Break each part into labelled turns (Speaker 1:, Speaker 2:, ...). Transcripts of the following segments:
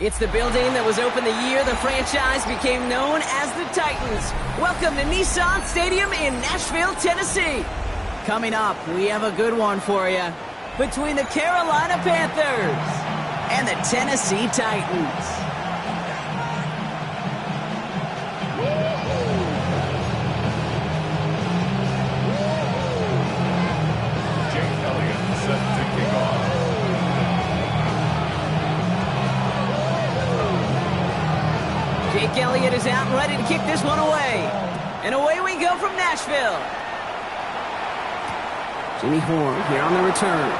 Speaker 1: It's the building that was opened the year the franchise became known as the Titans. Welcome to Nissan Stadium in Nashville, Tennessee. Coming up, we have a good one for you. Between the Carolina Panthers and the Tennessee Titans.
Speaker 2: Jake Elliott set to kick off.
Speaker 1: Jake Elliott is out and ready to kick this one away. And away we go from Nashville. Jimmy Horn here on the return.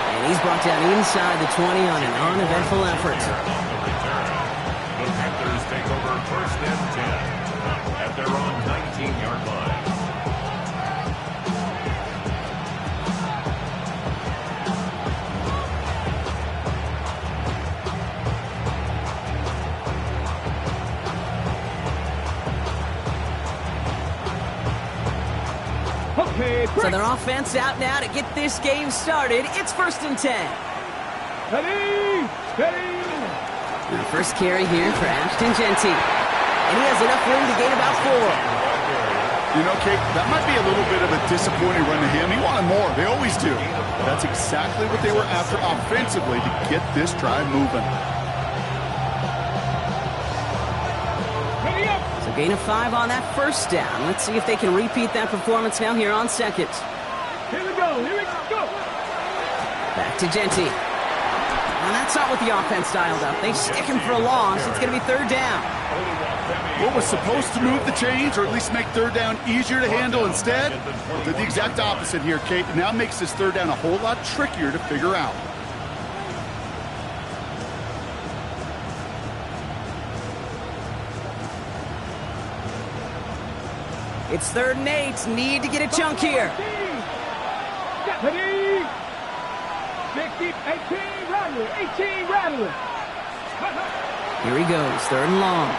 Speaker 1: And he's brought down inside the 20 on an uneventful effort.
Speaker 2: The Panthers take over first and 10 at their own 19-yard line.
Speaker 1: So their offense out now to get this game started. It's first and 10.
Speaker 3: Ready!
Speaker 1: And the first carry here for Ashton Jeanty. And he has enough room to gain about 4.
Speaker 4: You know, Kate, that might be a little bit of a disappointing run to him. He wanted more. They always do. That's exactly what they were after offensively to get this drive moving.
Speaker 1: So gain of 5 on that first down. Let's see if they can repeat that performance now here on second.
Speaker 3: Here we go.
Speaker 1: Back to Jeanty. Well, that's not what the offense dialed up. They stick him for a loss. It's going to be third down.
Speaker 4: What was supposed to move the chains, or at least make third down easier to handle instead, did the exact opposite here, Kate. Now makes this third down a whole lot trickier to figure out.
Speaker 1: It's third and 8. Need to get a chunk here.
Speaker 3: 18 rattler.
Speaker 1: Here he goes, third and long.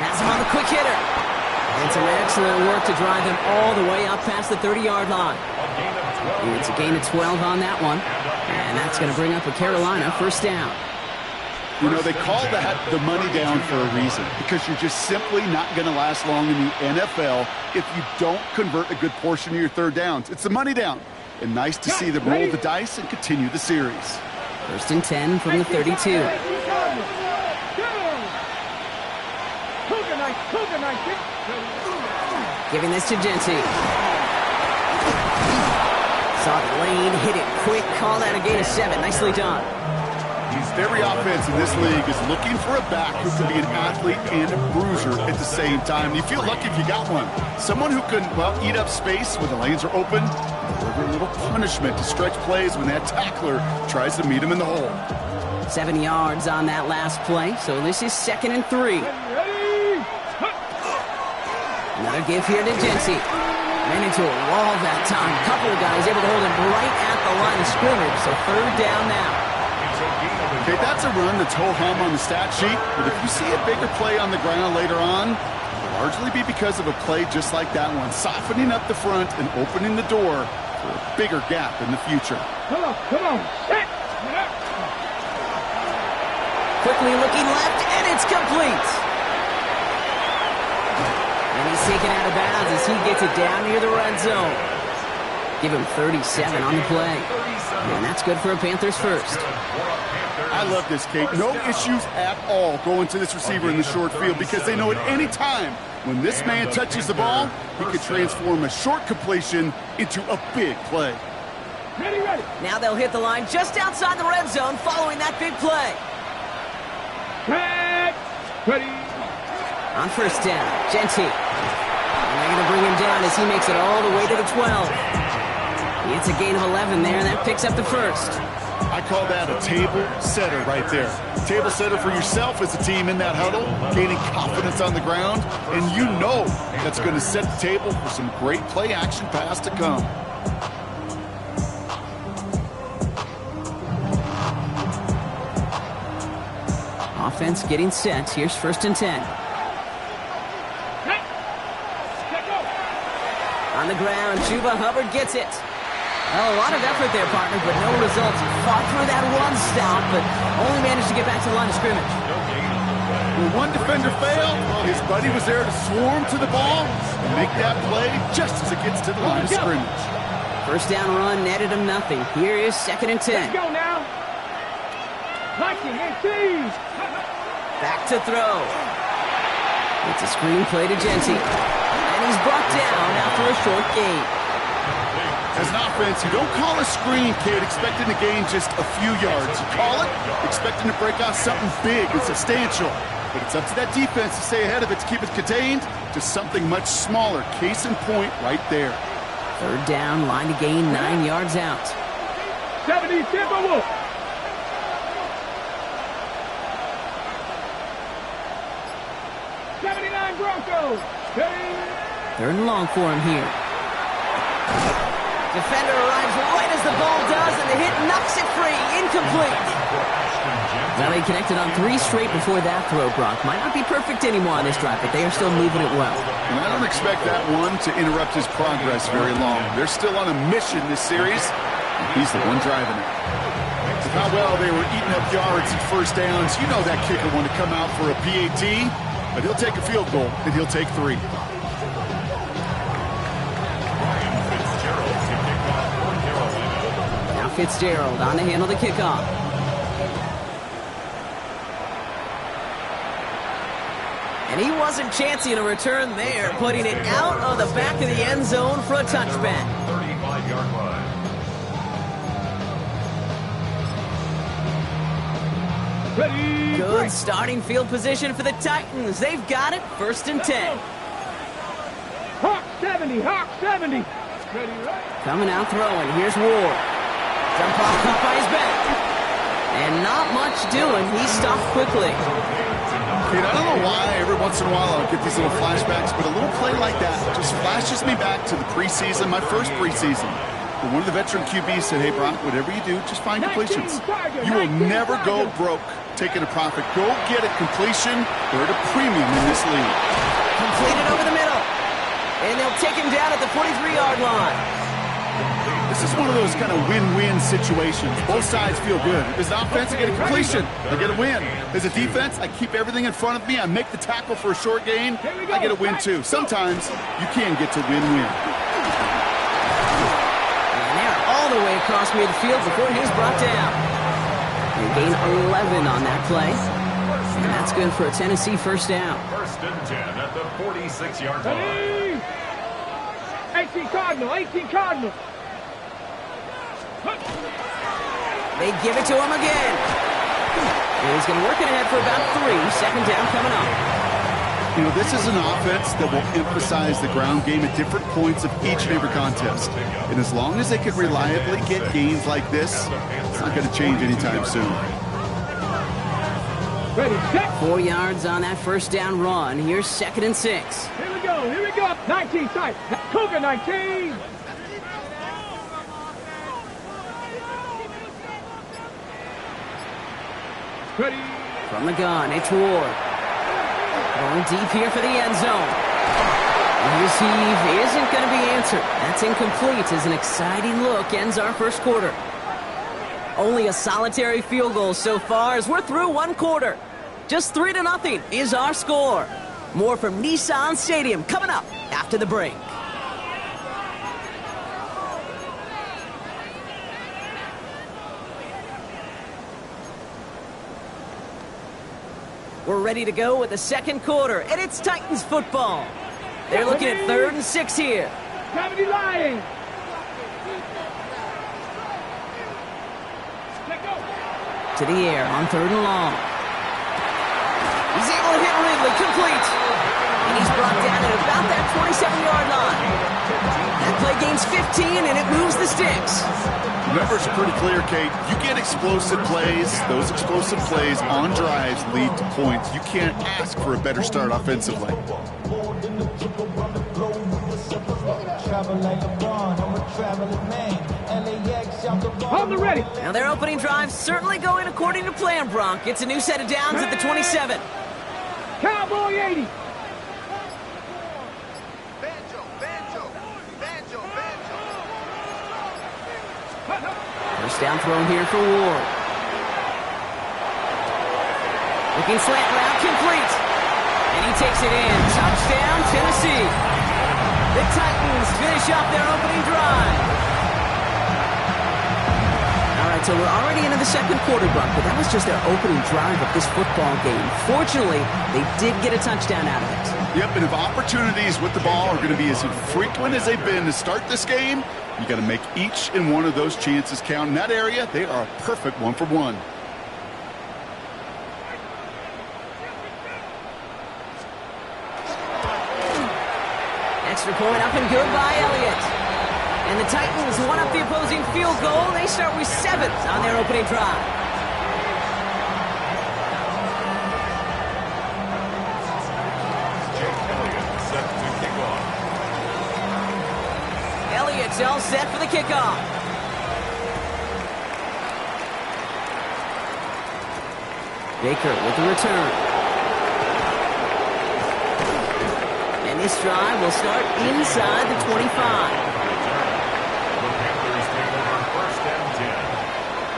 Speaker 1: Has him on the quick hitter. And some excellent work to drive them all the way up past the 30-yard line. It's a gain of 12 on that one. And that's going to bring up a Carolina first down.
Speaker 4: You know, they call that the money down for a reason, because you're just simply not going to last long in the NFL if you don't convert a good portion of your third downs. It's the money down. And nice to see them roll the dice and continue the series.
Speaker 1: First and 10 from the 32. Giving this to Jeanty. Saw the lane, hit it quick, call that a gain of 7. Nicely done.
Speaker 4: Every offense in this league is looking for a back who can be an athlete and a bruiser at the same time. And you feel lucky if you got one. Someone who can, well, eat up space when the lanes are open, deliver a little punishment to stretch plays when that tackler tries to meet him in the hole.
Speaker 1: 7 yards on that last play, so this is second and 3. Another give here to Jeanty. Ran into a wall that time. Couple of guys able to hold him right at the line of scrimmage, so third down now.
Speaker 4: Okay, that's a run that's ho-hum on the stat sheet, but if you see a bigger play on the ground later on, it'll largely be because of a play just like that one, softening up the front and opening the door for a bigger gap in the future.
Speaker 3: Come on.
Speaker 1: Quickly looking left, and it's complete. And he's taken out of bounds as he gets it down near the red zone. Give him 37 on the play. And that's good for a Panthers first.
Speaker 4: I love this, Kate. No issues at all going to this receiver in the short field, because they know at any time when this man touches the ball, he could transform a short completion into a big play.
Speaker 3: Ready.
Speaker 1: Now they'll hit the line just outside the red zone following that big play.
Speaker 3: Ready.
Speaker 1: On first down, Jeanty. And they're going to bring him down as he makes it all the way to the 12. It's a gain of 11 there, and that picks up the first.
Speaker 4: I call that a table setter right there. Table setter for yourself as a team in that huddle, gaining confidence on the ground, and you know that's going to set the table for some great play action pass to come.
Speaker 1: Offense getting set. Here's first and 10. On the ground, Chuba Hubbard gets it. Well, a lot of effort there, partner, but no results. Fought through that one stop, but only managed to get back to the line of scrimmage.
Speaker 4: Well, one defender failed. His buddy was there to swarm to the ball and make that play just as it gets to the line of scrimmage.
Speaker 1: First down run netted him nothing. Here is 2nd and 10.
Speaker 3: Let's go now. Liking and cheese.
Speaker 1: Back to throw. It's a screen play to Genty. And he's brought down after a short gain.
Speaker 4: As an offense, you don't call a screen, kid, expecting to gain just a few yards. You call it expecting to break out something big and substantial. But it's up to that defense to stay ahead of it, to keep it contained to something much smaller. Case in point right there.
Speaker 1: 3rd down, line to gain 9 yards out.
Speaker 3: 70 Timberwolves. 79 Broncos.
Speaker 1: 3rd and long for him here. Defender arrives right as the ball does, and the hit knocks it free. Incomplete. Well, they connected on 3 straight before that throw, Brock. Might not be perfect anymore on this drive, but they are still moving it well.
Speaker 4: And I don't expect that one to interrupt his progress very long. They're still on a mission this series, and he's the one driving it. With how well they were eating up yards and first downs, you know that kicker wanted to come out for a PAT, but he'll take a field goal, and he'll take 3.
Speaker 1: Now Fitzgerald on to handle the kickoff. And he wasn't chancing a return there, putting it out of the back of the end zone for a touchback.
Speaker 2: 35-yard line.
Speaker 3: Ready.
Speaker 1: Good starting field position for the Titans. They've got it. 1st and 10.
Speaker 3: Hawk 70. Hawk 70. Ready, right.
Speaker 1: Coming out throwing. Here's Ward. Jump off caught by his back. And not much doing. He stopped quickly.
Speaker 4: Kid, I don't know why every once in a while I'll get these little flashbacks, but a little play like that just flashes me back to the preseason, my first preseason. But one of the veteran QBs said, hey, Brock, whatever you do, just find completions. You will never go broke taking a profit. Go get a completion. They're at a premium in this league.
Speaker 1: Completed over the middle. And they'll take him down at the 43-yard line.
Speaker 4: This is one of those kind of win-win situations. Both sides feel good. As an offense, I get a completion. I get a win. As a defense, I keep everything in front of me. I make the tackle for a short gain. I get a win, too. Sometimes you can get to win-win.
Speaker 1: And they're all the way across midfield before he's brought down. They gain 11 on that play. And that's good for a Tennessee first down.
Speaker 2: 1st and 10 at the 46-yard line.
Speaker 3: 18 Cardinal. 18 Cardinal.
Speaker 1: They give it to him again. And he's going to work it ahead for about 3. 2nd down coming up.
Speaker 4: You know, this is an offense that will emphasize the ground game at different points of each and every contest. And as long as they can reliably get gains like this, it's not going to change anytime soon.
Speaker 3: Ready, set.
Speaker 1: 4 yards on that first down run. Here's 2nd and 6.
Speaker 3: Here we go. Here we go. 19 tight. Cougar 19. Ready.
Speaker 1: From the gun, it's Ward. Going deep here for the end zone. And his heave isn't going to be answered. That's incomplete as an exciting look ends our first quarter. Only a solitary field goal so far as we're through 1 quarter. Just 3-0 is our score. More from Nissan Stadium coming up after the break. We're ready to go with the 2nd quarter, and it's Titans football. They're looking at 3rd and 6 here.
Speaker 3: 70 Lions.
Speaker 1: To the air on 3rd and long. He's able to hit Ridley, complete. And he's brought down at about that 27-yard line. That play gains 15, and it moves the sticks.
Speaker 4: Numbers are pretty clear, Kate. You get explosive plays. Those explosive plays on drives lead to points. You can't ask for a better start offensively.
Speaker 3: On the ready.
Speaker 1: Now their opening drive certainly going according to plan, Bronk. It's a new set of downs at the 27.
Speaker 3: Cowboy 80.
Speaker 1: First down thrown here for Ward. Looking slant route, complete. And he takes it in. Touchdown, Tennessee. The Titans finish off their opening drive. All right, so we're already into the second quarter, Buck, but that was just their opening drive of this football game. Fortunately, they did get a touchdown out of it.
Speaker 4: Yep, and if opportunities with the ball are going to be as infrequent as they've been to start this game, you got to make each and one of those chances count. In that area, they are a perfect 1-for-1.
Speaker 1: Extra point up and good by Elliott. And the Titans won up the opposing field goal. They start with 7 on their opening drive.
Speaker 2: Jake Elliott set to kick off.
Speaker 1: Elliott's all set for the kickoff. Baker with the return. This drive will start inside the 25.
Speaker 2: The Panthers take over first and 10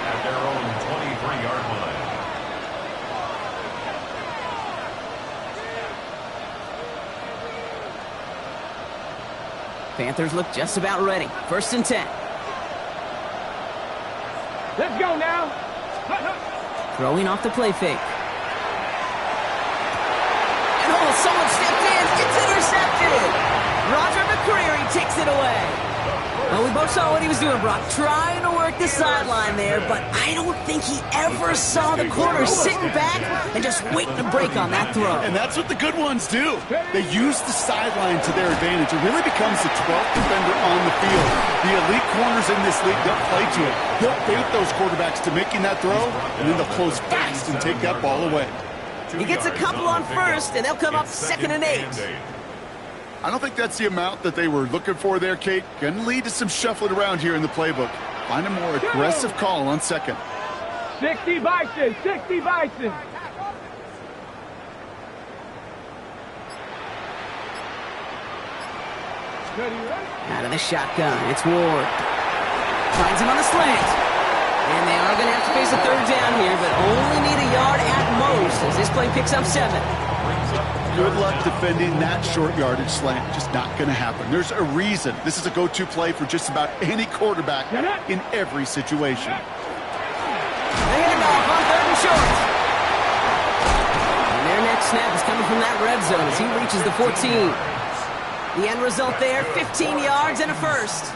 Speaker 2: at their own 23-yard line.
Speaker 1: Panthers look just about ready. First and 10.
Speaker 3: Let's go now.
Speaker 1: Throwing off the play fake. And someone stepped in. It's intercepted. Roger McCreary takes it away. Well, we both saw what he was doing, Brock, trying to work the sideline there, but I don't think he ever saw the corner sitting back and just waiting to break on that throw.
Speaker 4: And that's what the good ones do. They use the sideline to their advantage. It really becomes the 12th defender on the field. The elite corners in this league, they'll play to it. They'll bait those quarterbacks to making that throw, and then they'll close fast and take that ball away.
Speaker 1: He gets a couple on first, and they'll come up 2nd and 8.
Speaker 4: I don't think that's the amount that they were looking for there, Kate. Going to lead to some shuffling around here in the playbook. Find a more aggressive call on second.
Speaker 3: 60 Bison, 60 Bison.
Speaker 1: Out of the shotgun, it's Ward. Finds him on the slant. And they are going to have to face a third down here, but only need a yard at most as this play picks up 7.
Speaker 4: Good luck defending that short yardage slant. Just not going to happen. There's a reason. This is a go-to play for just about any quarterback in every situation.
Speaker 1: The handoff on 3rd and short. And their next snap is coming from that red zone as he reaches the 14. The end result there, 15 yards and a first.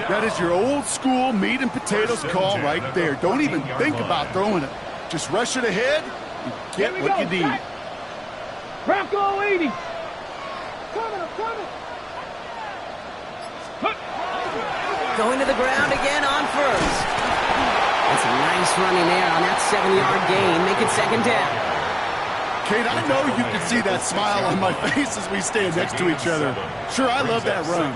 Speaker 4: That is your old school meat and potatoes call right there. Don't even think about throwing it. Just rush it ahead and get what you need.
Speaker 3: Bronco 80. Coming.
Speaker 1: Going to the ground again on first. That's a nice running there on that 7-yard gain. Make it 2nd down.
Speaker 4: Kate, I know you can see that smile on my face as we stand next to each other. Sure, I love that run.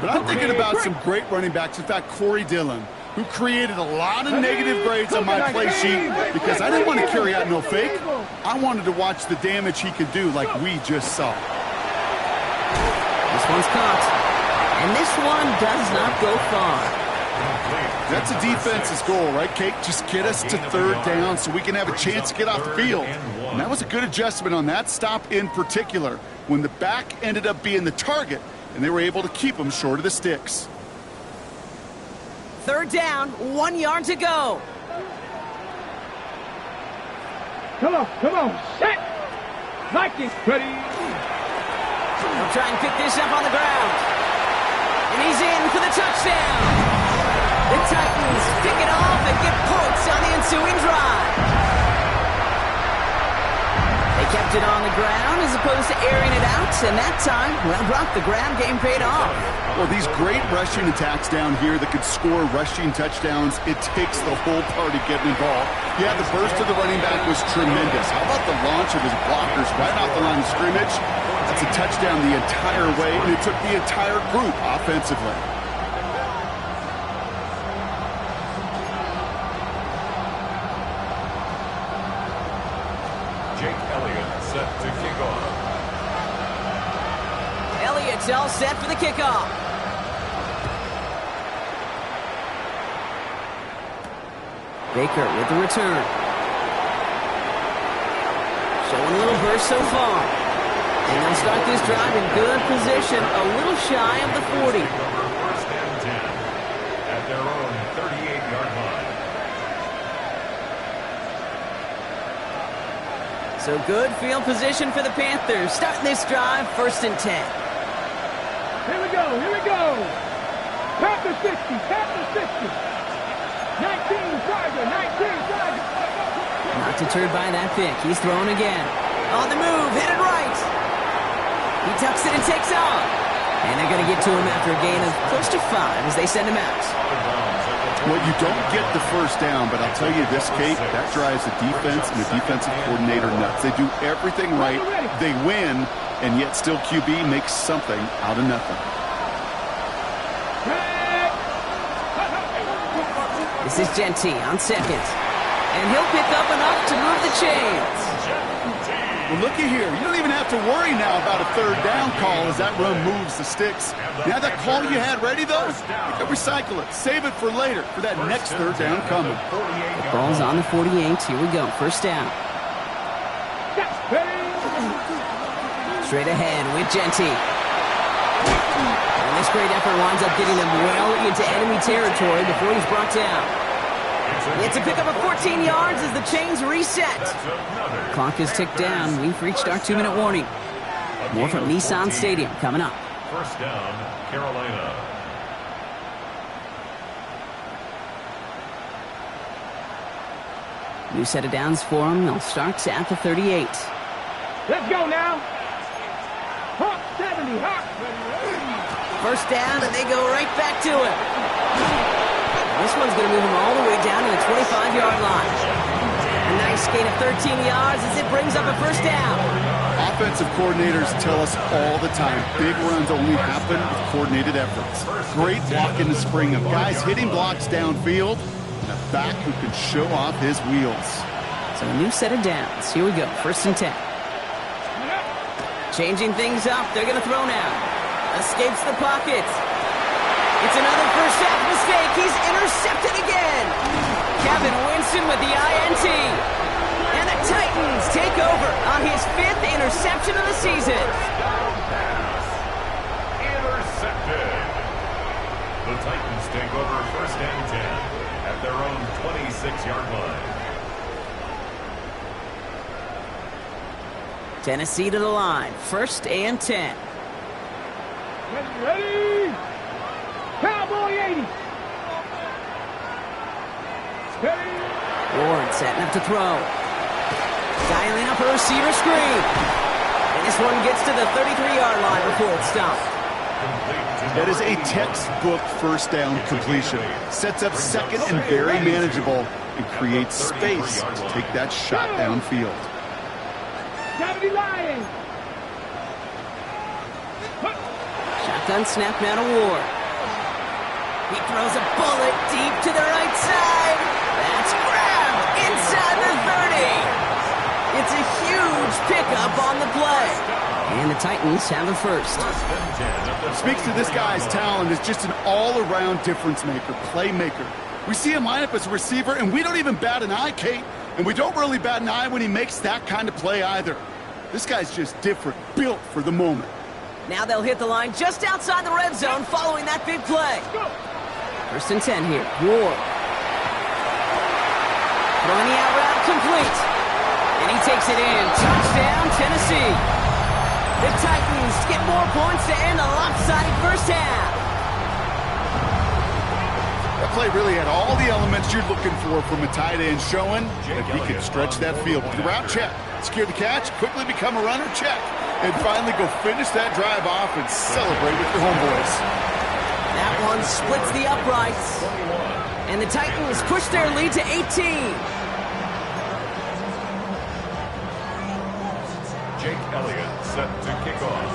Speaker 4: But I'm thinking about some great running backs. In fact, Corey Dillon, who created a lot of negative grades on my play sheet because I didn't want to carry out no fake. I wanted to watch the damage he could do like we just saw.
Speaker 1: This one's caught. And this one does not go far.
Speaker 4: That's a defense's goal, right, Kate? Just get us to 3rd down so we can have a chance to get off the field. And that was a good adjustment on that stop in particular when the back ended up being the target and they were able to keep him short of the sticks.
Speaker 1: 3rd down, 1 yard to go.
Speaker 3: Come on, set. Nike, ready.
Speaker 1: They'll try and pick this up on the ground. And he's in for the touchdown. The Titans pick it off and get points on the ensuing drive. They kept it on the ground as opposed to airing it out, and that time, well, Brock, the ground game paid off.
Speaker 4: Well, these great rushing attacks down here that could score rushing touchdowns, it takes the whole party getting involved. Yeah, the burst of the running back was tremendous. How about the launch of his blockers right off the line of scrimmage? That's a touchdown the entire way, and it took the entire group offensively.
Speaker 2: Jake Elliott set to kick off.
Speaker 1: Elliott's all set for the kickoff. Baker with the return. Showing a little burst so far. And they'll start this drive in good position, a little shy of the 40.
Speaker 2: First and 10 at their own 38-yard line.
Speaker 1: So good field position for the Panthers. Starting this drive, 1st and 10.
Speaker 3: Here we go, here we go. Panthers 50, Panthers 50. 19, Charger, 19, Charger.
Speaker 1: Not deterred by that pick. He's throwing again. On the move, headed right. He tucks it and takes off. And they're going to get to him after a gain of close to 5 as they send him out.
Speaker 4: Well, you don't get the first down, but I'll tell you this, Kate, that drives the defense and the defensive coordinator nuts. They do everything right. They win, and yet still QB makes something out of nothing.
Speaker 1: This is Genty on 2nd. And he'll pick up enough to move the chains.
Speaker 4: Well, looky here. You don't even have to worry now about a 3rd down call as that run moves the sticks. Now that call you had ready, though, you can recycle it. Save it for later, for that next 3rd down coming.
Speaker 1: The ball's on the 48. Here we go. 1st down. Straight ahead with Genty. And this great effort winds up getting them well into enemy territory before he's brought down. It's a pickup of 14 yards as the chains reset. Clock is ticked down. We've reached our 2-minute warning. More from Nissan Stadium coming up.
Speaker 2: 1st down, Carolina.
Speaker 1: New set of downs for them. They'll start at the 38.
Speaker 3: Let's go now. Hawk 70, Hawk.
Speaker 1: 1st down, and they go right back to it. This one's going to move him all the way down to the 25-yard line. A nice gain of 13 yards as it brings up a 1st down.
Speaker 4: Offensive coordinators tell us all the time, big runs only happen with coordinated efforts. Great block in the spring of guys hitting blocks downfield, and a back who can show off his wheels.
Speaker 1: So a new set of downs. Here we go, 1st and 10. Changing things up, they're going to throw now. Escapes the pocket. It's another first half mistake. He's intercepted again. Kevin Winston with the INT. And the Titans take over on his 5th interception of the season.
Speaker 2: Intercepted. The Titans take over 1st and 10 at their own 26-yard line.
Speaker 1: Tennessee to the line. 1st and 10.
Speaker 3: Ready? Cowboy 80. Steady.
Speaker 1: Ward setting up to throw. Dialing up a receiver screen. And this one gets to the 33-yard line before it's stopped.
Speaker 4: That is a textbook 1st down completion. Sets up 2nd and very manageable and creates space to take that shot downfield.
Speaker 3: 70 Lions.
Speaker 1: Shotgun snap now to Ward. He throws a bullet deep to the right side. That's grabbed inside the 30. It's a huge pickup on the play. And the Titans have a 1st.
Speaker 4: Speaks to this guy's talent as just an all-around difference maker, playmaker. We see him line up as a receiver, and we don't even bat an eye, Kate. And we don't really bat an eye when he makes that kind of play either. This guy's just different, built for the moment.
Speaker 1: Now they'll hit the line just outside the red zone following that big play. 1st and 10 here. Ward. Throwing the out route complete. And he takes it in. Touchdown, Tennessee. The Titans get more points to end a lopsided 1st half.
Speaker 4: That play really had all the elements you're looking for from a tight end, showing that he can stretch that field. The route check, secure the catch, quickly become a runner check, and finally go finish that drive off and celebrate with your homeboys.
Speaker 1: That one splits the uprights. And the Titans push their lead to 18.
Speaker 2: Jake Elliott set to kick off.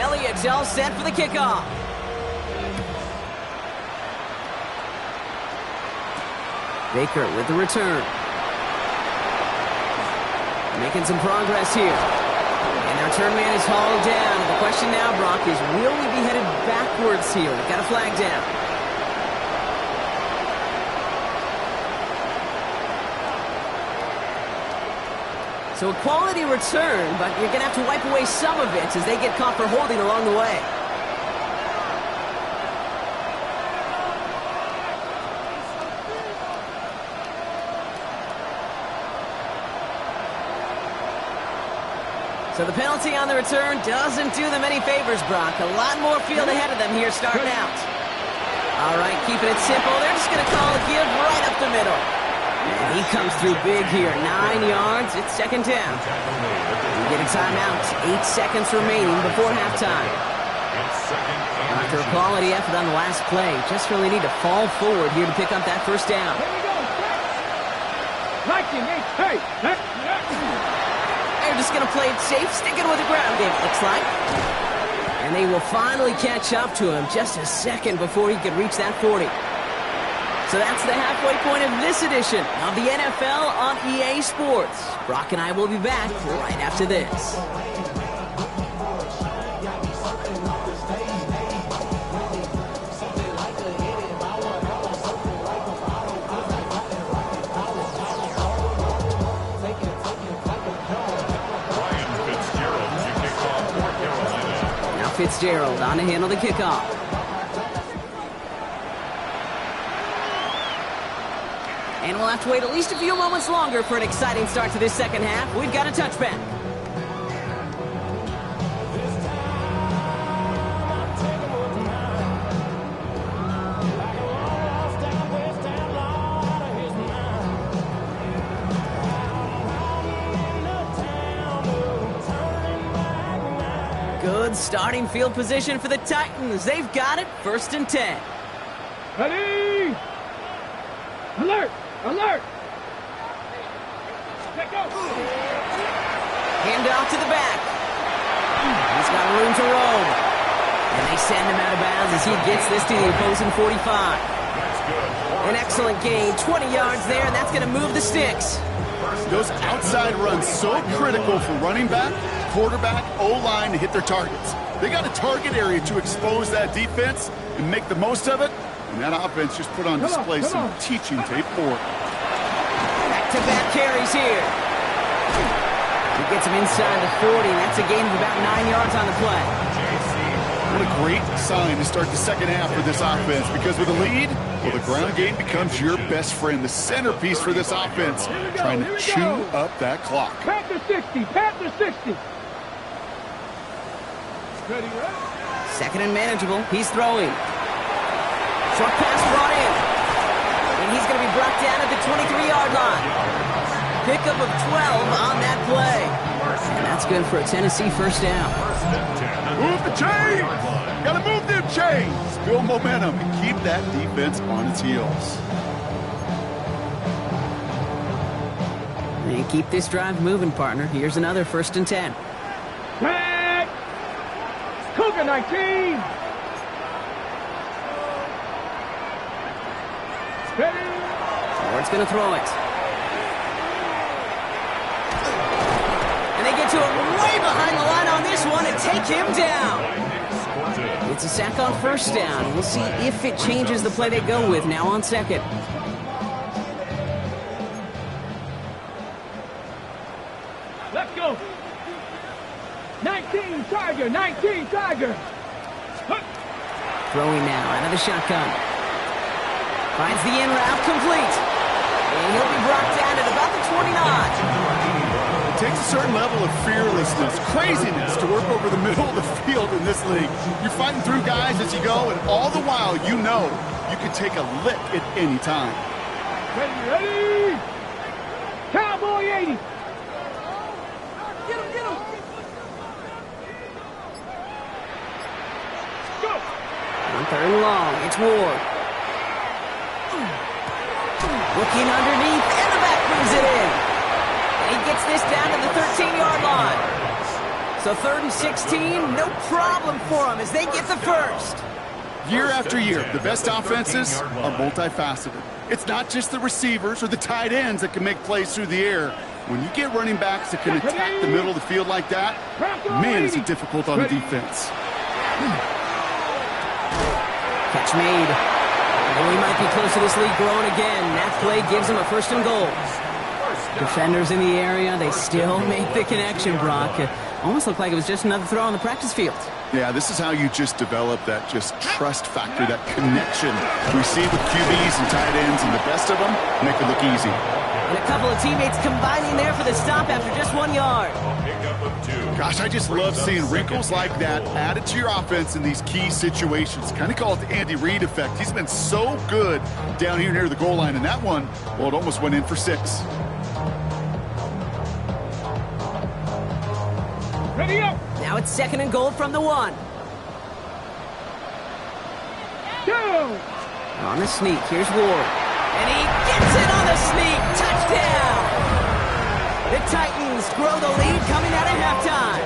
Speaker 1: Elliott's all set for the kickoff. Baker with the return. Making some progress here. And they're return man is hauled down. And the question now, Brock, is will we be headed backwards here? We've got a flag down. So a quality return, but you're going to have to wipe away some of it as they get caught for holding along the way. So the penalty on the return doesn't do them any favors, Brock. A lot more field ahead of them here starting out. All right, keeping it simple. They're just going to call a give right up the middle. And he comes through big here. 9 yards. It's second down. We get a timeout. 8 seconds remaining before halftime. After a quality effort on the last play, just really need to fall forward here to pick up that first down. They're just going to play it safe, sticking with the ground game, it looks like. And they will finally catch up to him just a second before he could reach that 40. So that's the halfway point of this edition of the NFL on EA Sports. Brock and I will be back right after this. Now Fitzgerald on to handle the kickoff. And we'll have to wait at least a few moments longer for an exciting start to this second half. We've got a touchback. Good starting field position for the Titans. They've got it, 1st and 10.
Speaker 3: Ready? Alert! Alert! Let go!
Speaker 1: Hand off to the back. He's got room to roam. And they send him out of bounds as he gets this to the opposing 45. An excellent gain, 20 yards there, and that's going to move the sticks.
Speaker 4: Those outside runs so critical for running back, quarterback, O-line to hit their targets. They got a target area to expose that defense and make the most of it. And that offense just put on display some teaching tape for it.
Speaker 1: Back-to-back carries here. He gets him inside the 40. That's a gain of about 9 yards on the play.
Speaker 4: What a great sign to start the second half for this offense, because with a lead, well, the ground game becomes your best friend, the centerpiece for this offense, trying to chew up that clock.
Speaker 3: Pat the 60, pat the 60. Ready, ready?
Speaker 1: Second and manageable. He's throwing. Short pass brought in. And he's going to be brought down at the 23-yard line. Pickup of 12 on that play. And that's good for a Tennessee first down.
Speaker 4: Move the chains! Got to move them chains! Build momentum and keep that defense on its heels.
Speaker 1: And keep this drive moving, partner. Here's another 1st and 10.
Speaker 3: Back! Cougar 19! Ready?
Speaker 1: Ford's going to throw it. And they get to him way behind the line on this one and take him down. It's a sack on first down. We'll see if it changes the play they go with now on second.
Speaker 3: Let's go. 19 Tiger, 19 Tiger.
Speaker 1: Throwing now out of the shotgun. Finds the in route complete. And he'll be brought down at about the 29.
Speaker 4: It takes a certain level of fearlessness, craziness to work over the middle of the field in this league. You're fighting through guys as you go, and all the while you know you can take a lick at any time.
Speaker 3: Ready, ready. Cowboy 80. Get him, get him. Go.
Speaker 1: On 3rd and long, it's Ward. Looking underneath, and the back brings it in. And he gets this down to the 13-yard line. So 3rd and 16, no problem for him as they get the first.
Speaker 4: Year after year, the best offenses are multifaceted. It's not just the receivers or the tight ends that can make plays through the air. When you get running backs that can attack the middle of the field like that, man, is it difficult on the defense.
Speaker 1: Catch made. And we might be close to this lead growing again. That play gives them a 1st and goal. Defenders in the area, they still make the connection, Brock. It almost looked like it was just another throw on the practice field.
Speaker 4: Yeah, this is how you just develop that just trust factor, that connection we see with QBs and tight ends, and the best of them make it look easy.
Speaker 1: And a couple of teammates combining there for the stop after just 1 yard.
Speaker 4: Gosh, I just love seeing wrinkles like that added to your offense in these key situations. Kind of call it the Andy Reid effect. He's been so good down here near the goal line, and that one, well, it almost went in for 6.
Speaker 3: Ready up.
Speaker 1: Now it's 2nd and goal from the 1.
Speaker 3: Go.
Speaker 1: On the sneak, here's Ward. And he gets it on the sneak. Touchdown! The Titans grow the lead coming out of halftime.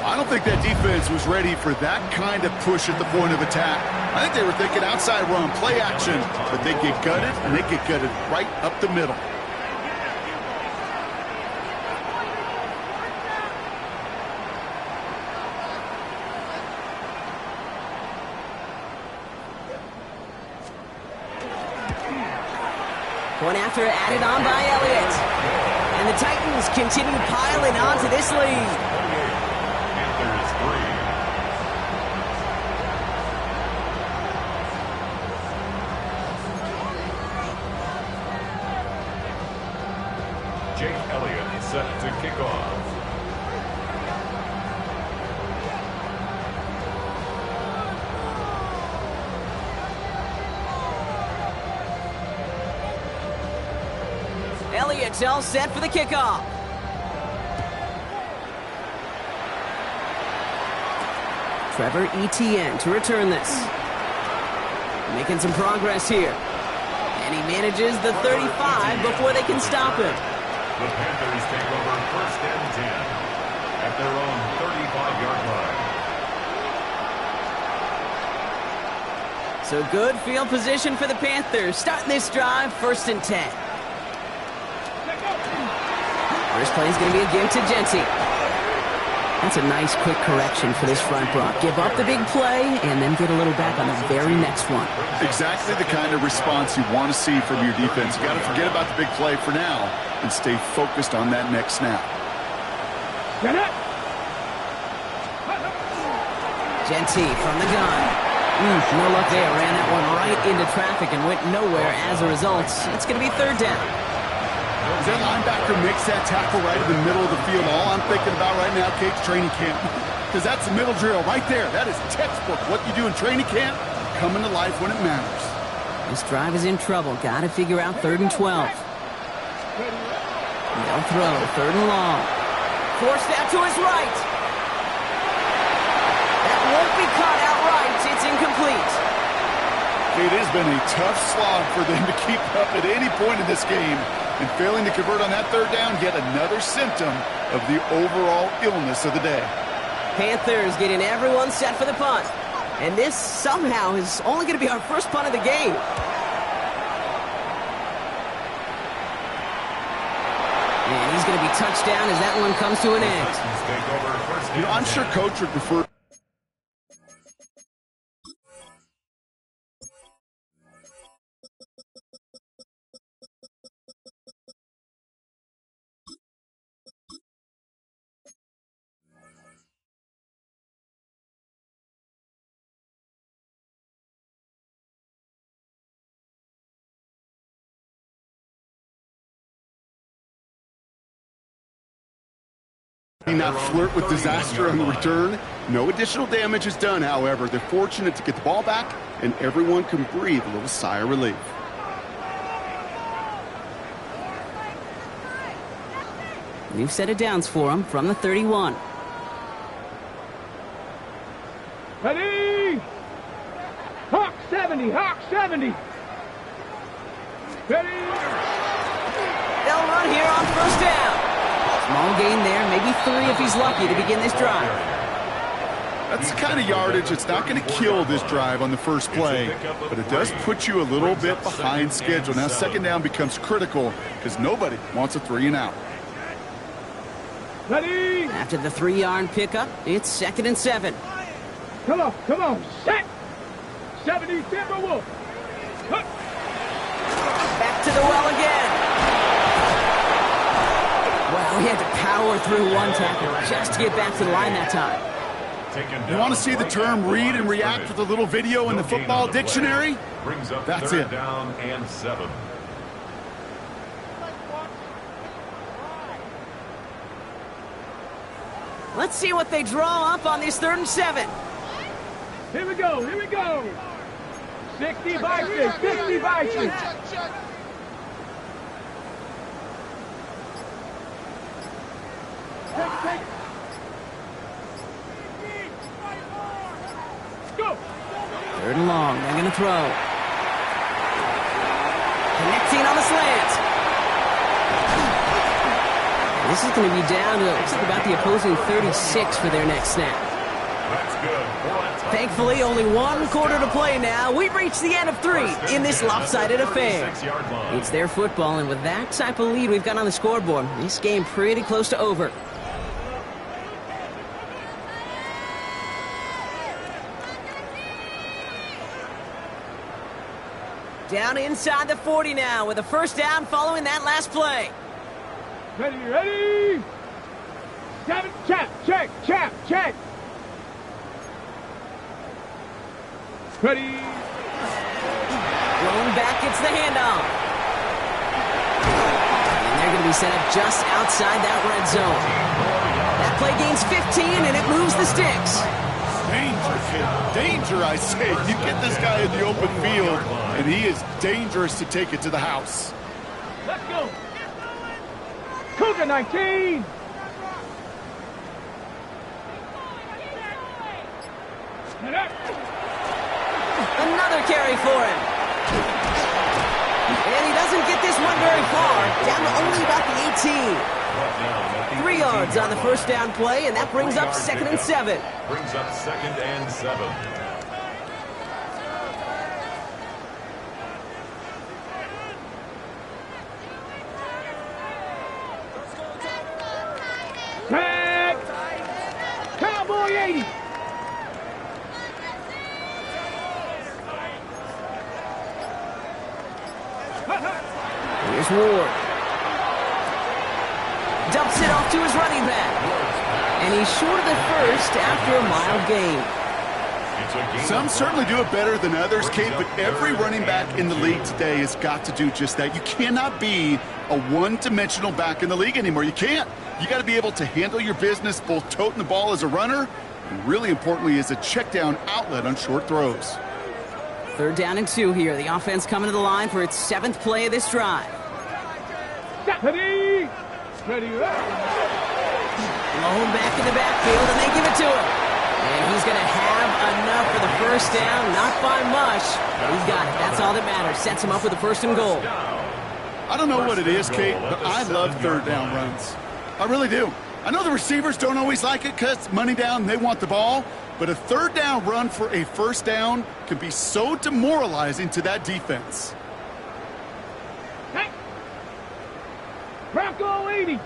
Speaker 4: I don't think that defense was ready for that kind of push at the point of attack. I think they were thinking outside run, play action, but they get gutted, and they get gutted right up the middle.
Speaker 1: One after added on by Elliott. And the Titans continue piling on to this lead.
Speaker 2: Panthers 3. Jake Elliott set to kick off.
Speaker 1: Elliott's all set for the kickoff. Trevor Etienne to return this. Making some progress here. And he manages the 35 before they can stop him.
Speaker 2: The Panthers take over 1st and 10 at their own 35-yard line.
Speaker 1: So good field position for the Panthers. Starting this drive, 1st and 10. First play is going to be again to Genty. That's a nice quick correction for this front, Brock. Give up the big play and then get a little back on the very next one.
Speaker 4: Exactly the kind of response you want to see from your defense. You got to forget about the big play for now and stay focused on that next snap.
Speaker 3: Get it.
Speaker 1: Genty from the gun. No luck there. Ran that one right into traffic and went nowhere as a result. It's going to be 3rd down.
Speaker 4: As that linebacker makes that tackle right in the middle of the field, all I'm thinking about right now, Kate's training camp. Because that's the middle drill right there. That is textbook. What you do in training camp, coming to life when it matters.
Speaker 1: This drive is in trouble. Got to figure out 3rd and 12. They'll throw. 3rd and long. Forced out to his right. That won't be caught outright. It's incomplete.
Speaker 4: It has been a tough slog for them to keep up at any point in this game. And failing to convert on that 3rd down, yet another symptom of the overall illness of the day.
Speaker 1: Panthers getting everyone set for the punt. And this somehow is only going to be our first punt of the game. And he's going to be touched down as that one comes to an end.
Speaker 4: You know, I'm sure Coach would prefer... not flirt with disaster on the return. No additional damage is done, however. They're fortunate to get the ball back, and everyone can breathe a little sigh of relief.
Speaker 1: New set of downs for him from the 31.
Speaker 3: Ready. Hawk 70. Hawk 70. Ready.
Speaker 1: They'll run here on 1st down. Small gain there, maybe 3 if he's lucky to begin this drive.
Speaker 4: That's the kind of yardage that's not going to kill this drive on the first play, but it does put you a little bit behind schedule. Now, second down becomes critical because nobody wants a 3 and out.
Speaker 3: Ready?
Speaker 1: After the 3-yard pickup, it's 2nd and 7.
Speaker 3: Come on, set. 70 Timberwolves.
Speaker 1: Back to the well again. Well, he had to power through one tackle just to get back to the line that time.
Speaker 4: You want to see the term read and react with a little video in the football dictionary? That's it.
Speaker 2: Down and 7.
Speaker 1: Let's see what they draw up on this 3rd and 7.
Speaker 3: Here we go. 60 Vikings, 60 Vikings. Take. Go.
Speaker 1: 3rd and long. They're going to throw. Connecting on the slant. This is going to be down to, looks like about the opposing 36 for their next snap.
Speaker 2: That's good.
Speaker 1: Thankfully, only 1 quarter to play now. We've reached the end of 3 in this lopsided affair. It's their football, and with that type of lead we've got on the scoreboard, this game pretty close to over. Down inside the 40 now with a 1st down following that last play.
Speaker 3: Ready? 7, check. Ready?
Speaker 1: Blown back, it's the handoff. And they're going to be set up just outside that red zone. That play gains 15, and it moves the sticks.
Speaker 4: Danger, I say. You get this guy in the open field, and he is dangerous to take it to the house.
Speaker 3: Let's go. Cougar 19.
Speaker 1: Another carry for him. And he doesn't get this one very far. Down to only about the 18. 3 yards on the 1st down play, and that brings up 2nd and 7.
Speaker 2: Brings up 2nd and 7.
Speaker 3: Tag! Cowboy 80!
Speaker 1: Here's Ward. Dumps it off to his running back. And he's short of the 1st after a mild gain.
Speaker 4: Some certainly do it better than others, Kate, but every running back in the league today has got to do just that. You cannot be a one-dimensional back in the league anymore. You can't. You got to be able to handle your business, both toting the ball as a runner, and really importantly as a check-down outlet on short throws.
Speaker 1: 3rd down and 2 here. The offense coming to the line for its 7th play of this drive.
Speaker 3: Ready?
Speaker 1: Blown back in the backfield, and they give it to him. And he's going to have enough for the 1st down. Not by much, but he's got it. That's all that matters. Sets him up with a 1st and goal.
Speaker 4: I don't know what it is, Kate, but I love 3rd down runs. I really do. I know the receivers don't always like it because money down, they want the ball. But a 3rd down run for a 1st down can be so demoralizing to that defense.
Speaker 3: Hey! Bronco 80!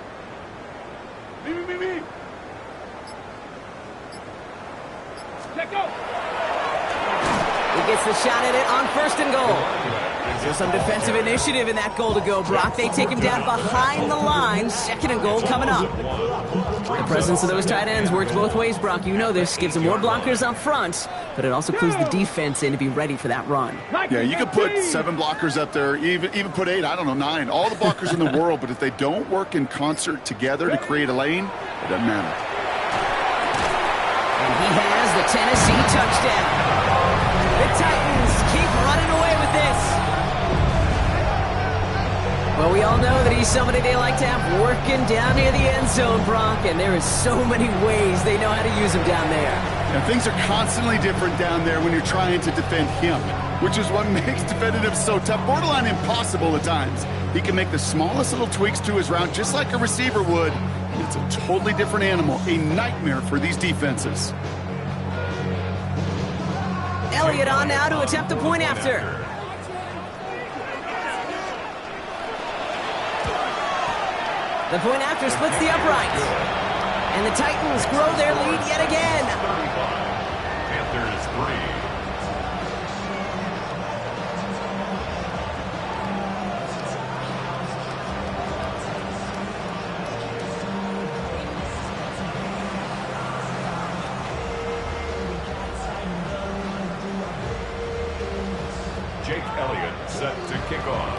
Speaker 3: Me. Check go!
Speaker 1: He gets the shot at it on 1st and goal. So some defensive initiative in that goal to go, Brock. They take him down behind the line. 2nd and goal coming up. The presence of those tight ends works both ways, Brock. You know this. Gives them more blockers up front, but it also clues the defense in to be ready for that run.
Speaker 4: Yeah, you could put 7 blockers up there, even put 8, I don't know, 9. All the blockers in the world, but if they don't work in concert together to create a lane, it doesn't matter.
Speaker 1: And he has the Tennessee touchdown. The Titans keep running away with this. Well, we all know that he's somebody they like to have working down near the end zone, Brock, and there is so many ways they know how to use him down there.
Speaker 4: Yeah, things are constantly different down there when you're trying to defend him, which is what makes defending him so tough, borderline impossible at times. He can make the smallest little tweaks to his route just like a receiver would. It's a totally different animal, a nightmare for these defenses.
Speaker 1: Elliott on now to attempt the point after. The point after splits the uprights. And the Titans grow their lead yet again.
Speaker 2: Panthers 3. Jake Elliott set to kick off.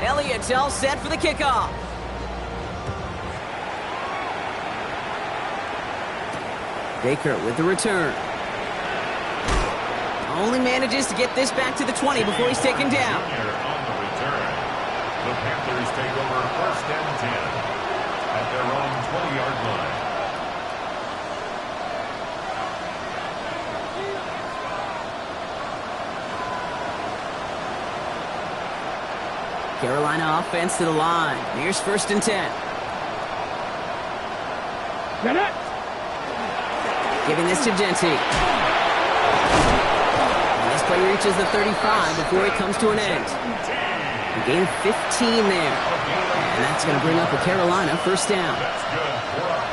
Speaker 1: Elliott's all set for the kickoff. Baker with the return. Only manages to get this back to the 20 before he's taken down.
Speaker 2: On the return, the Panthers take over first and 10 at their own 20-yard line.
Speaker 1: Carolina offense to the line. Here's first and 10.
Speaker 3: Get it.
Speaker 1: Giving this to Genty. And this play reaches the 35 before it comes to an end. A gain of 15 there. And that's going to bring up a Carolina first down.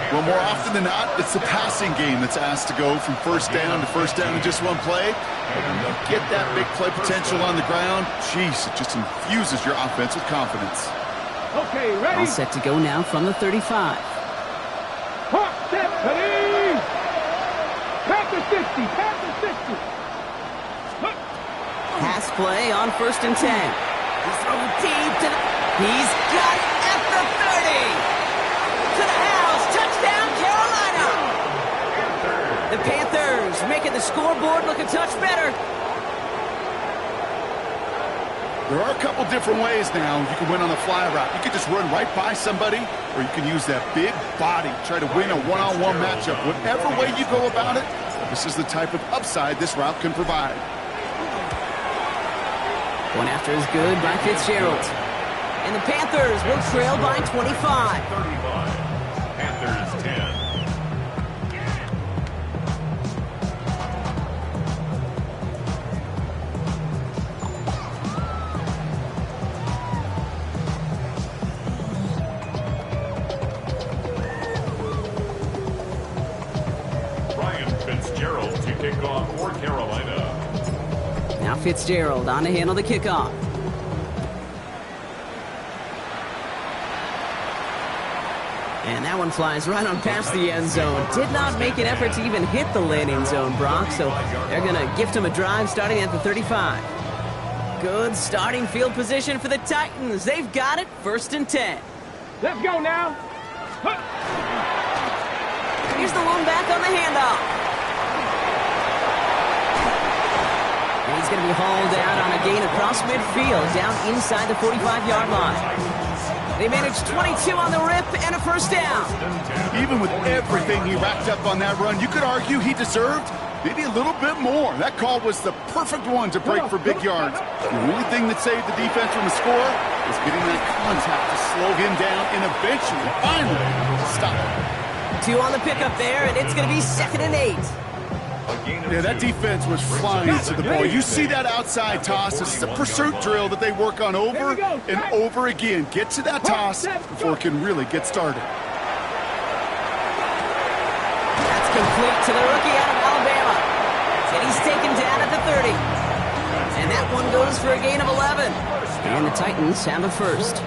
Speaker 4: Well, more often than not, it's the passing game that's asked to go from first down in just one play. But when you get that big play potential on the ground, geez, it just infuses your offense with confidence.
Speaker 3: Okay, ready?
Speaker 1: All set to go now from the 35.
Speaker 3: Hot, set, ready. Panther 60, Panther 60. Huh.
Speaker 1: Pass play on first and 10. He's throwing deep to the... He's got it at the 30. To the house. Touchdown, Carolina. The Panthers making the scoreboard look a touch better.
Speaker 4: There are a couple different ways now. You can win on the fly route. You can just run right by somebody, or you can use that big body, try to win a one-on-one matchup. Whatever way you go about it, this is the type of upside this route can provide.
Speaker 1: One after is good by Fitzgerald. And the Panthers will trail by 25.
Speaker 2: 35. Panthers 10. Ryan Fitzgerald to kick off for Carolina.
Speaker 1: Now Fitzgerald on to handle the kickoff. And that one flies right on past the end zone. Did not make an effort to even hit the landing zone, Brock, so they're going to gift him a drive starting at the 35. Good starting field position for the Titans. They've got it, first and 10.
Speaker 3: Let's go now. Huh.
Speaker 1: Here's the lone back on the handoff. And he's going to be hauled out on a gain across midfield, down inside the 45-yard line. They managed 22 on the rip and a first down.
Speaker 4: Even with everything he racked up on that run, you could argue he deserved maybe a little bit more. That call was the perfect one to break for big yards. The only thing that saved the defense from a score was getting that contact to slow him down and eventually, finally, stop him.
Speaker 1: 2 on the pickup there, and it's going to be 2nd and 8.
Speaker 4: Yeah, that defense was flying to the ball. You see that outside toss. This is a pursuit drill that they work on over and over again. Get to that toss before it can really get started.
Speaker 1: That's complete to the rookie out of Alabama. And he's taken down at the 30. And that one goes for a gain of 11. And the Titans have a first.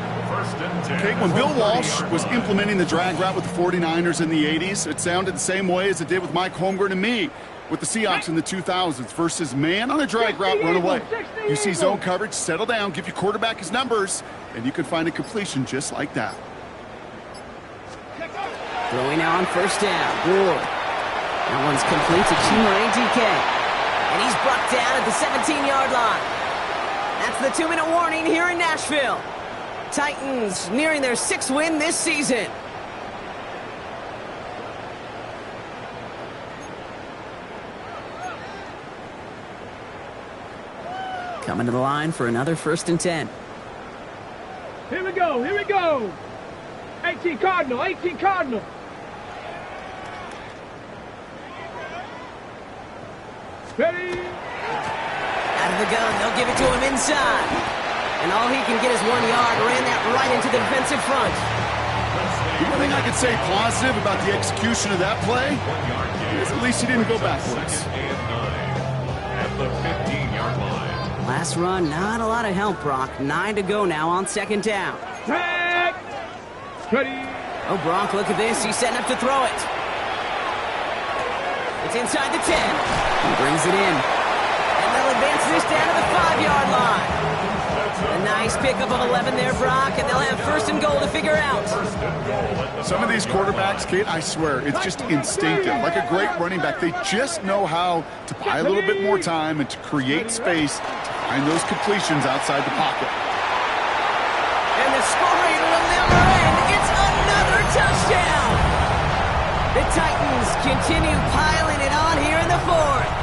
Speaker 4: Okay, when Bill Walsh was implementing the drag route with the 49ers in the 80s, it sounded the same way as it did with Mike Holmgren and me with the Seahawks in the 2000s versus man on a drag route, run away. You see zone coverage, settle down, give your quarterback his numbers, and you can find a completion just like that.
Speaker 1: Throwing now on first down. Ward. That one's complete to Chimere DK. And he's brought down at the 17-yard line. That's the 2-minute warning here in Nashville. Titans nearing their 6th win this season. Coming to the line for another first and 10.
Speaker 3: Here we go, here we go. 18 Cardinal, 18 Cardinal. Ready?
Speaker 1: Out of the gun, they'll give it to him inside. And all he can get is 1 yard. Ran that right into the defensive front.
Speaker 4: The only thing I could say positive about the execution of that play is at least he didn't go backwards.
Speaker 2: At the 15-yard line.
Speaker 1: Last run, not a lot of help, Brock. 9 to go now on second down.
Speaker 3: Tag. Ready?
Speaker 1: Oh, Brock, look at this. He's setting up to throw it. It's inside the 10. He brings it in. And they'll advance this down to the 5-yard line. A nice pickup of 11 there, Brock, and they'll have first and goal to figure out.
Speaker 4: Some of these quarterbacks, Kate, I swear, it's just instinctive. Like a great running back, they just know how to buy a little bit more time and to create space to find those completions outside the pocket.
Speaker 1: And the scoring will never end. It's another touchdown. The Titans continue piling it on here in the fourth.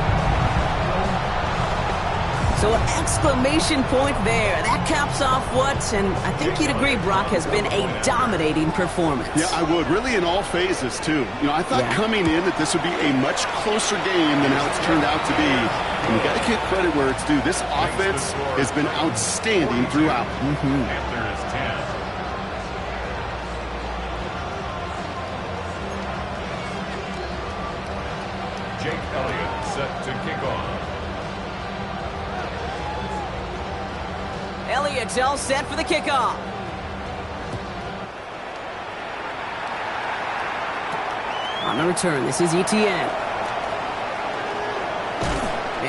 Speaker 1: So an exclamation point there. That caps off what, and I think you'd agree, Brock, has been a dominating performance.
Speaker 4: Yeah, I would. Really in all phases, too. You know, I thought coming in that this would be a much closer game than how it's turned out to be. And you got to give credit where it's due. This offense has been outstanding throughout.
Speaker 2: Panthers 10. Jake Elliott set to kick off.
Speaker 1: Elliott's all set for the kickoff. On the return, this is Etienne.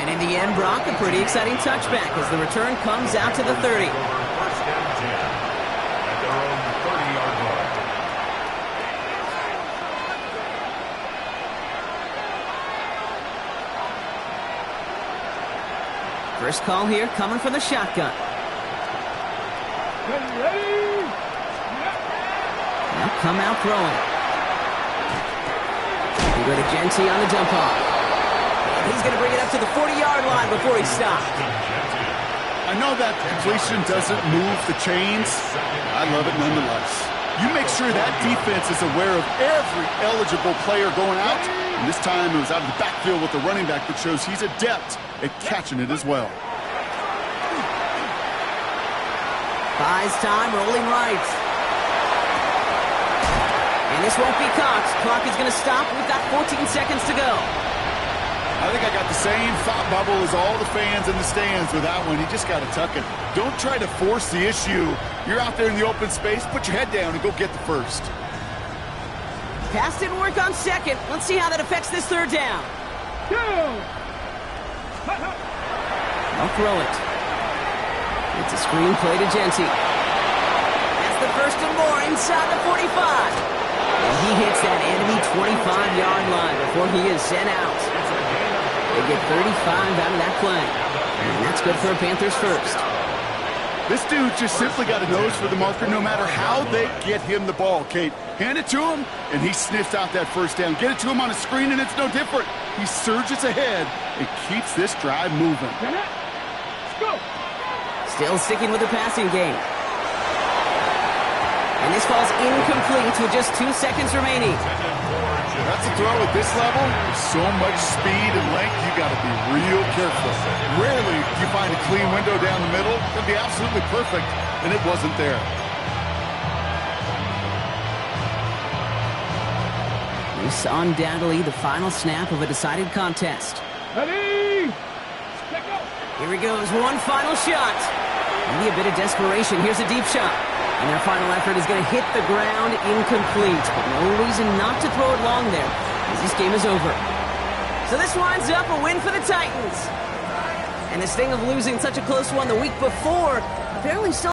Speaker 1: And in the end, Brock, a pretty exciting touchback as the return comes out to the 30.
Speaker 2: First and 10 at their own 30-yard line.
Speaker 1: First call here coming from the shotgun.
Speaker 3: Ready?
Speaker 1: Now come out throwing. We go to Genty on the dump off. And he's going to bring it up to the 40-yard line before he stopped.
Speaker 4: I know that completion doesn't move the chains. I love it nonetheless. You make sure that defense is aware of every eligible player going out. And this time it was out of the backfield with the running back that shows he's adept at catching it as well.
Speaker 1: Buys time, rolling right. And this won't be caught. Clock is going to stop. We've got 14 seconds to go.
Speaker 4: I think I got the same thought bubble as all the fans in the stands with that one. You just got to tuck it. Don't try to force the issue. You're out there in the open space. Put your head down and go get the first.
Speaker 1: Pass didn't work on second. Let's see how that affects this third down. I'll throw it. It's a screen play to Genty. That's the first and more inside the 45. And he hits that enemy 25-yard line before he is sent out. They get 35 out of that play. And that's good for a Panthers first.
Speaker 4: This dude just simply got a nose for the marker no matter how they get him the ball, Kate. Hand it to him, and he sniffs out that first down. Get it to him on a screen, and it's no different. He surges ahead and keeps this drive moving.
Speaker 3: Let's go.
Speaker 1: Still sticking with the passing game. And this falls incomplete with just 2 seconds remaining.
Speaker 4: That's a throw at this level. With so much speed and length, you got to be real careful. Rarely do you find a clean window down the middle. It'd be absolutely perfect, and it wasn't there.
Speaker 1: This undoubtedly the final snap of a decided contest.
Speaker 3: Ready? Let go.
Speaker 1: Here he goes, one final shot. Maybe a bit of desperation. Here's a deep shot. And their final effort is going to hit the ground incomplete. But no reason not to throw it long there, as this game is over. So this winds up a win for the Titans. And the sting of losing such a close one the week before apparently still